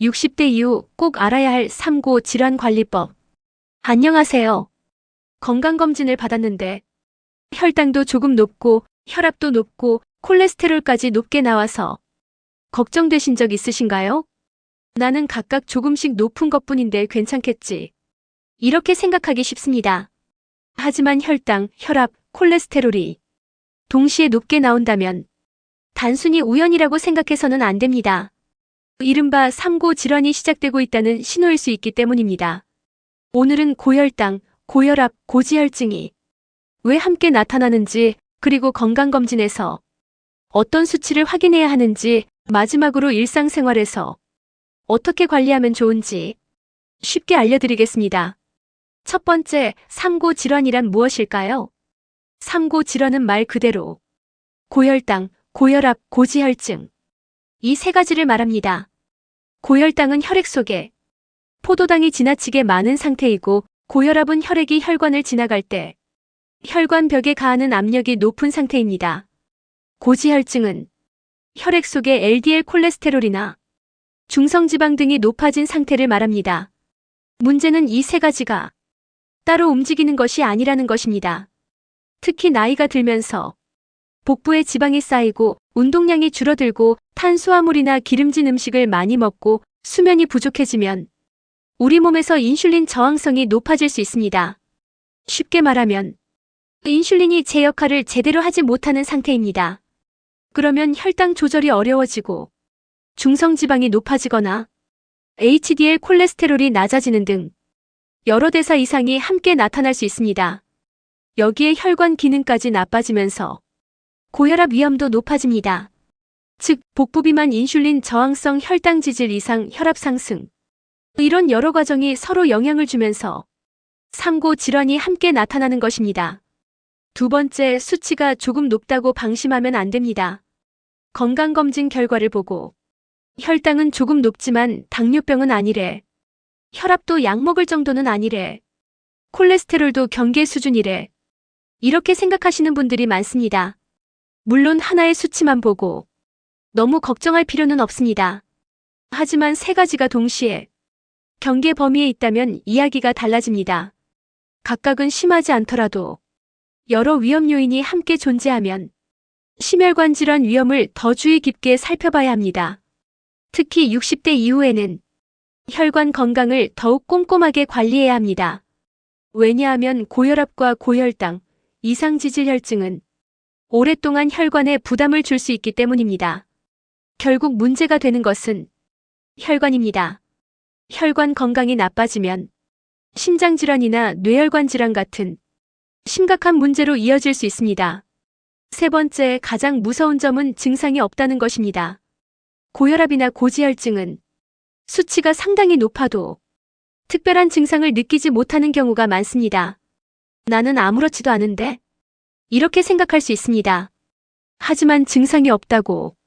60대 이후 꼭 알아야 할 삼고 질환관리법. 안녕하세요. 건강검진을 받았는데 혈당도 조금 높고 혈압도 높고 콜레스테롤까지 높게 나와서 걱정되신 적 있으신가요? 나는 각각 조금씩 높은 것뿐인데 괜찮겠지. 이렇게 생각하기 쉽습니다. 하지만 혈당, 혈압, 콜레스테롤이 동시에 높게 나온다면 단순히 우연이라고 생각해서는 안 됩니다. 이른바 삼고 질환이 시작되고 있다는 신호일 수 있기 때문입니다. 오늘은 고혈당, 고혈압, 고지혈증이 왜 함께 나타나는지, 그리고 건강검진에서 어떤 수치를 확인해야 하는지, 마지막으로 일상생활에서 어떻게 관리하면 좋은지 쉽게 알려드리겠습니다. 첫 번째, 삼고 질환이란 무엇일까요? 삼고 질환은 말 그대로 고혈당, 고혈압, 고지혈증, 이 세 가지를 말합니다. 고혈당은 혈액 속에 포도당이 지나치게 많은 상태이고, 고혈압은 혈액이 혈관을 지나갈 때 혈관벽에 가하는 압력이 높은 상태입니다. 고지혈증은 혈액 속에 LDL 콜레스테롤이나 중성지방 등이 높아진 상태를 말합니다. 문제는 이 세 가지가 따로 움직이는 것이 아니라는 것입니다. 특히 나이가 들면서 복부에 지방이 쌓이고 운동량이 줄어들고 탄수화물이나 기름진 음식을 많이 먹고 수면이 부족해지면 우리 몸에서 인슐린 저항성이 높아질 수 있습니다. 쉽게 말하면 인슐린이 제 역할을 제대로 하지 못하는 상태입니다. 그러면 혈당 조절이 어려워지고 중성지방이 높아지거나 HDL 콜레스테롤이 낮아지는 등 여러 대사 이상이 함께 나타날 수 있습니다. 여기에 혈관 기능까지 나빠지면서 고혈압 위험도 높아집니다. 즉, 복부 비만, 인슐린 저항성, 혈당 지질 이상, 혈압 상승, 이런 여러 과정이 서로 영향을 주면서 삼고 질환이 함께 나타나는 것입니다. 두 번째, 수치가 조금 높다고 방심하면 안 됩니다. 건강검진 결과를 보고 혈당은 조금 높지만 당뇨병은 아니래, 혈압도 약 먹을 정도는 아니래, 콜레스테롤도 경계 수준이래, 이렇게 생각하시는 분들이 많습니다. 물론 하나의 수치만 보고 너무 걱정할 필요는 없습니다. 하지만 세 가지가 동시에 경계 범위에 있다면 이야기가 달라집니다. 각각은 심하지 않더라도 여러 위험 요인이 함께 존재하면 심혈관 질환 위험을 더 주의 깊게 살펴봐야 합니다. 특히 60대 이후에는 혈관 건강을 더욱 꼼꼼하게 관리해야 합니다. 왜냐하면 고혈압과 고혈당, 이상지질혈증은 오랫동안 혈관에 부담을 줄 수 있기 때문입니다. 결국 문제가 되는 것은 혈관입니다. 혈관 건강이 나빠지면 심장질환이나 뇌혈관 질환 같은 심각한 문제로 이어질 수 있습니다. 세 번째, 가장 무서운 점은 증상이 없다는 것입니다. 고혈압이나 고지혈증은 수치가 상당히 높아도 특별한 증상을 느끼지 못하는 경우가 많습니다. 나는 아무렇지도 않은데? 이렇게 생각할 수 있습니다. 하지만 증상이 없다고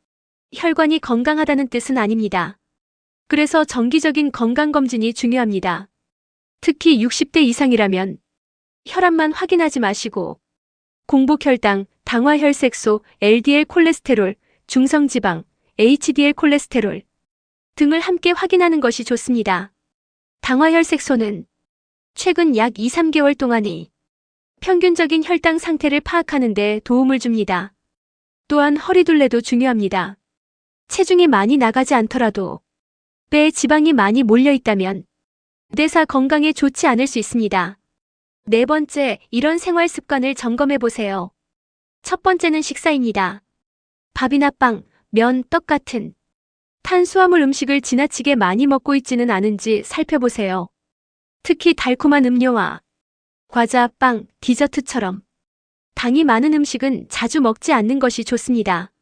혈관이 건강하다는 뜻은 아닙니다. 그래서 정기적인 건강검진이 중요합니다. 특히 60대 이상이라면 혈압만 확인하지 마시고 공복혈당, 당화혈색소, LDL 콜레스테롤, 중성지방, HDL 콜레스테롤 등을 함께 확인하는 것이 좋습니다. 당화혈색소는 최근 약 2~3개월 동안의 평균적인 혈당 상태를 파악하는 데 도움을 줍니다. 또한 허리둘레도 중요합니다. 체중이 많이 나가지 않더라도 폐에 지방이 많이 몰려 있다면 대사 건강에 좋지 않을 수 있습니다. 네 번째, 이런 생활 습관을 점검해 보세요. 첫 번째는 식사입니다. 밥이나 빵, 면, 떡 같은 탄수화물 음식을 지나치게 많이 먹고 있지는 않은지 살펴보세요. 특히 달콤한 음료와 과자, 빵, 디저트처럼 당이 많은 음식은 자주 먹지 않는 것이 좋습니다.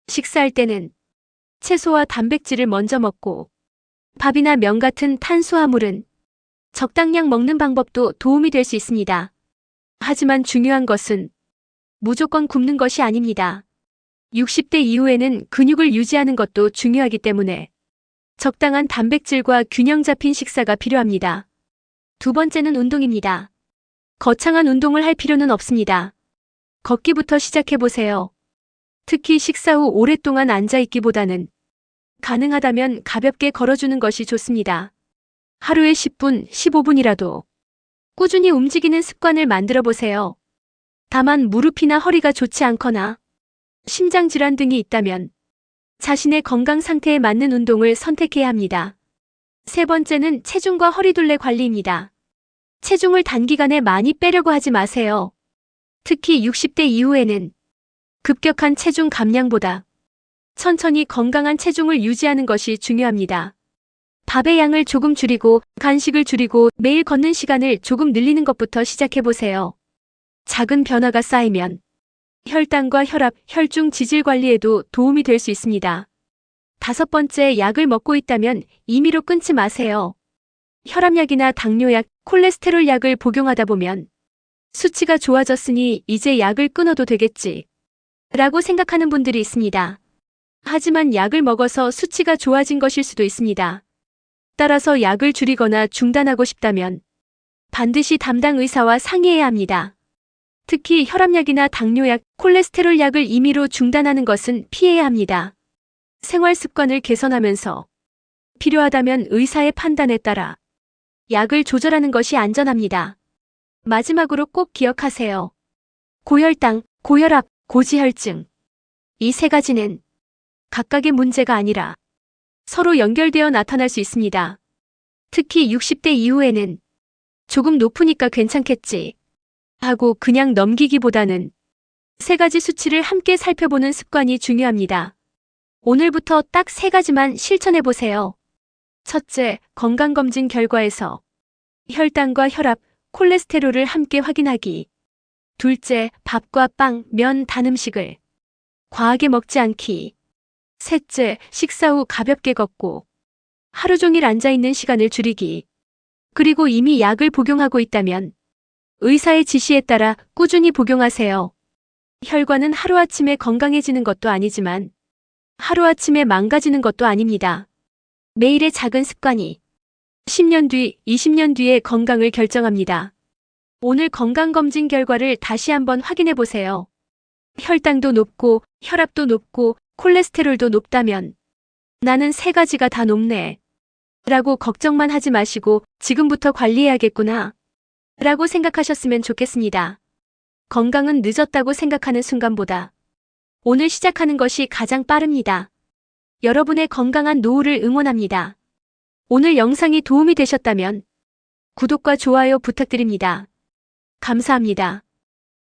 식사할 때는 채소와 단백질을 먼저 먹고 밥이나 면 같은 탄수화물은 적당량 먹는 방법도 도움이 될 수 있습니다. 하지만 중요한 것은 무조건 굶는 것이 아닙니다. 60대 이후에는 근육을 유지하는 것도 중요하기 때문에 적당한 단백질과 균형 잡힌 식사가 필요합니다. 두 번째는 운동입니다. 거창한 운동을 할 필요는 없습니다. 걷기부터 시작해보세요. 특히 식사 후 오랫동안 앉아있기보다는 가능하다면 가볍게 걸어주는 것이 좋습니다. 하루에 10분, 15분이라도 꾸준히 움직이는 습관을 만들어 보세요. 다만 무릎이나 허리가 좋지 않거나 심장 질환 등이 있다면 자신의 건강 상태에 맞는 운동을 선택해야 합니다. 세 번째는 체중과 허리둘레 관리입니다. 체중을 단기간에 많이 빼려고 하지 마세요. 특히 60대 이후에는 급격한 체중 감량보다 천천히 건강한 체중을 유지하는 것이 중요합니다. 밥의 양을 조금 줄이고 간식을 줄이고 매일 걷는 시간을 조금 늘리는 것부터 시작해보세요. 작은 변화가 쌓이면 혈당과 혈압, 혈중 지질 관리에도 도움이 될 수 있습니다. 다섯 번째, 약을 먹고 있다면 임의로 끊지 마세요. 혈압약이나 당뇨약, 콜레스테롤 약을 복용하다 보면 수치가 좋아졌으니 이제 약을 끊어도 되겠지 라고 생각하는 분들이 있습니다. 하지만 약을 먹어서 수치가 좋아진 것일 수도 있습니다. 따라서 약을 줄이거나 중단하고 싶다면 반드시 담당 의사와 상의해야 합니다. 특히 혈압약이나 당뇨약, 콜레스테롤 약을 임의로 중단하는 것은 피해야 합니다. 생활 습관을 개선하면서 필요하다면 의사의 판단에 따라 약을 조절하는 것이 안전합니다. 마지막으로 꼭 기억하세요. 고혈당, 고혈압, 고지혈증. 이 세 가지는 각각의 문제가 아니라 서로 연결되어 나타날 수 있습니다. 특히 60대 이후에는 조금 높으니까 괜찮겠지 하고 그냥 넘기기보다는 세 가지 수치를 함께 살펴보는 습관이 중요합니다. 오늘부터 딱 세 가지만 실천해보세요. 첫째, 건강검진 결과에서 혈당과 혈압, 콜레스테롤을 함께 확인하기. 둘째, 밥과 빵, 면, 단 음식을 과하게 먹지 않기. 셋째, 식사 후 가볍게 걷고 하루 종일 앉아있는 시간을 줄이기. 그리고 이미 약을 복용하고 있다면 의사의 지시에 따라 꾸준히 복용하세요. 혈관은 하루아침에 건강해지는 것도 아니지만 하루아침에 망가지는 것도 아닙니다. 매일의 작은 습관이 10년 뒤, 20년 뒤의 건강을 결정합니다. 오늘 건강검진 결과를 다시 한번 확인해 보세요. 혈당도 높고 혈압도 높고 콜레스테롤도 높다면 나는 세 가지가 다 높네 라고 걱정만 하지 마시고 지금부터 관리해야겠구나 라고 생각하셨으면 좋겠습니다. 건강은 늦었다고 생각하는 순간보다 오늘 시작하는 것이 가장 빠릅니다. 여러분의 건강한 노후를 응원합니다. 오늘 영상이 도움이 되셨다면 구독과 좋아요 부탁드립니다. 감사합니다.